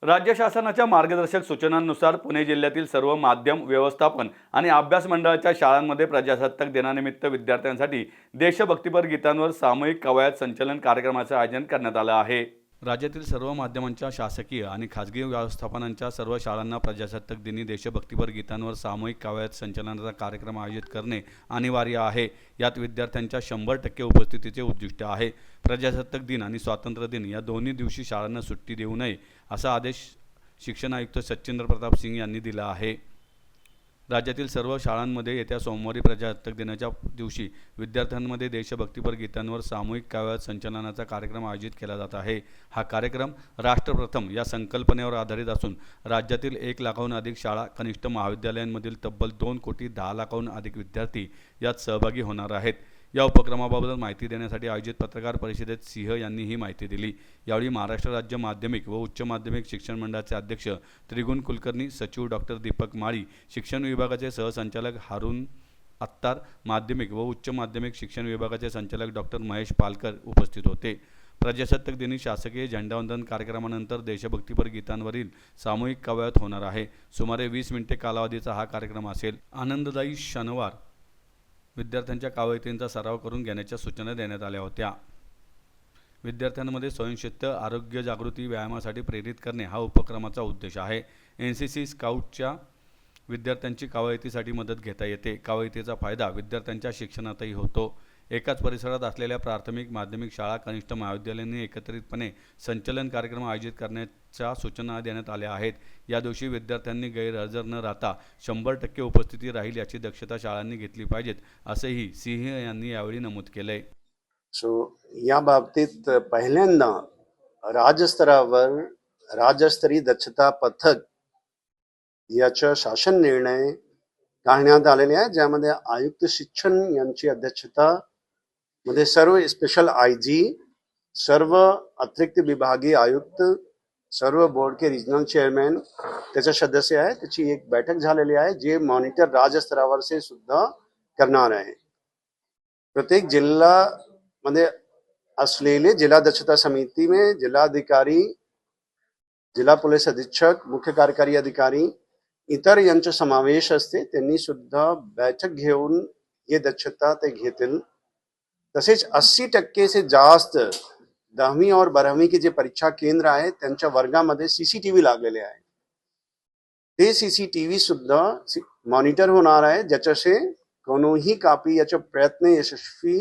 राज्य शासनाच्या मार्गदर्शक सूचनांनुसार पुणे जिल्ह्यातील सर्व माध्यम व्यवस्थापन आणि अभ्यास मंडळाच्या शाळांमध्ये प्रजासत्ताक दिनानिमित्त विद्यार्थ्यांसाठी देशभक्तीपर गीतांवर सामूहिक कवायत संचलन कार्यक्रमाचे आयोजन करण्यात आलं आहे। राज्यातील सर्व माध्यमांच्या शासकीय आणि खाजगी व्यवस्थापनांच्या सर्व शाळांना प्रजासत्ताक दिनी देशभक्तीपर गीतांवर सामूहिक कवायत संचलनाचा कार्यक्रम आयोजित करणे अनिवार्य आहे। यात विद्यार्थ्यांच्या 100% उपस्थितीचे उद्दिष्ट आहे। प्रजासत्ताक दिन आणि स्वातंत्र्य दिन या दोन्ही दिवशी शाळांना सुट्टी देऊ नये असा आदेश शिक्षण आयुक्त सचिंद्र प्रताप सिंह यांनी दिला आहे। राज्यातील सर्व शाळांमध्ये येत्या सोमवारी प्रजासत्ताक दिनाच्या दिवशी विद्यार्थ्यांमध्ये देशभक्तीपर गीतांवर सामूहिक कवायत संचलनाचा कार्यक्रम आयोजित केला जात आहे। हा कार्यक्रम राष्ट्रप्रथम या संकल्पनेवर आधारित असून राज्यातील 1 लाखाहून अधिक शाळा, कनिष्ठ महाविद्यालयांमधील तब्बल 2,10,00,000 अधिक विद्यार्थी यात सहभागी होणार आहेत। या उपक्रमाबाबत माहिती देण्यासाठी आयोजित पत्रकार परिषदेत सिंह यांनी ही माहिती दिली। यावेळी महाराष्ट्र राज्य माध्यमिक व उच्च माध्यमिक शिक्षण मंडळाचे अध्यक्ष त्रिगुण कुलकर्णी, सचिव डॉक्टर दीपक माळी, शिक्षण विभागाचे सहसंचालक हारून अत्तार, माध्यमिक व उच्च माध्यमिक शिक्षण विभागाचे संचालक डॉक्टर महेश पालकर उपस्थित होते। प्रजासत्ताक दिनी शासकीय झेंडावंदन कार्यक्रमानंतर देशभक्तीपर गीतांवरील सामूहिक कवायत होणार आहे। सुमारे 20 मिनिटे कालावधीचा हा कार्यक्रम असेल। आनंददायी शनिवार विद्यार्थ्यांच्या कवायतींचा सराव करून घेण्याच्या सूचना देण्यात आल्या होत्या। विद्यार्थ्यांमध्ये स्वयंशिस्त, आरोग्य जागृती, व्यायामासाठी प्रेरित करणे हा उपक्रमाचा उद्देश आहे। NCC स्काउटच्या विद्यार्थ्यांची कवायतीसाठी मदत घेता येते। कवायतीचा फायदा विद्यार्थ्यांच्या शिक्षणातही होतो। एकाच परिसरात असलेल्या प्राथमिक, माध्यमिक शाळा, कनिष्ठ महाविद्यालयांनी एकत्रितपणे संचलन कार्यक्रम आयोजित करण्याच्या सूचना देण्यात आल्या आहेत। या दिवशी विद्यार्थ्यांनी गैरहजर न राहता 100% उपस्थिती राहील याची दक्षता शाळांनी घेतली पाहिजेत, असेही सिंह यांनी यावेळी नमूद केले। या बाबतीत पहिल्यांदा राज्यस्तरावर राज्यस्तरीय दक्षता पथक याचा शासन निर्णय काढण्यात आलेले आहे, ज्यामध्ये आयुक्त शिक्षण यांची अध्यक्षता मध्ये सर्व स्पेशल IG, सर्व अतिरिक्त विभागीय आयुक्त, सर्व बोर्ड के रिजनल चेअरमॅन त्याचे सदस्य आहे। त्याची एक बैठक झालेली आहे, जे मॉनिटर राज्य स्तरावर से सुद्धा करणार आहे। प्रत्येक जिल्हा मध्ये असलेले जिल्हा दक्षता समिती में जिल्हाधिकारी, जिल्हा पोलीस अधीक्षक, मुख्य कार्यकारी अधिकारी इतर यांचा समावेश असते। त्यांनी सुद्धा बैठक घेऊन हे दक्षता ते घेतील। तसेच 80% से जास्त 10वी और 12वी के जे परीक्षा केंद्र आहे त्यांच्या वर्गामध्ये CCTV लागलेले आहे। ते CCTV सुद्धा मॉनिटर होणार आहे, ज्याच्याशी कोणीही कॉपी याचा प्रयत्न यशस्वी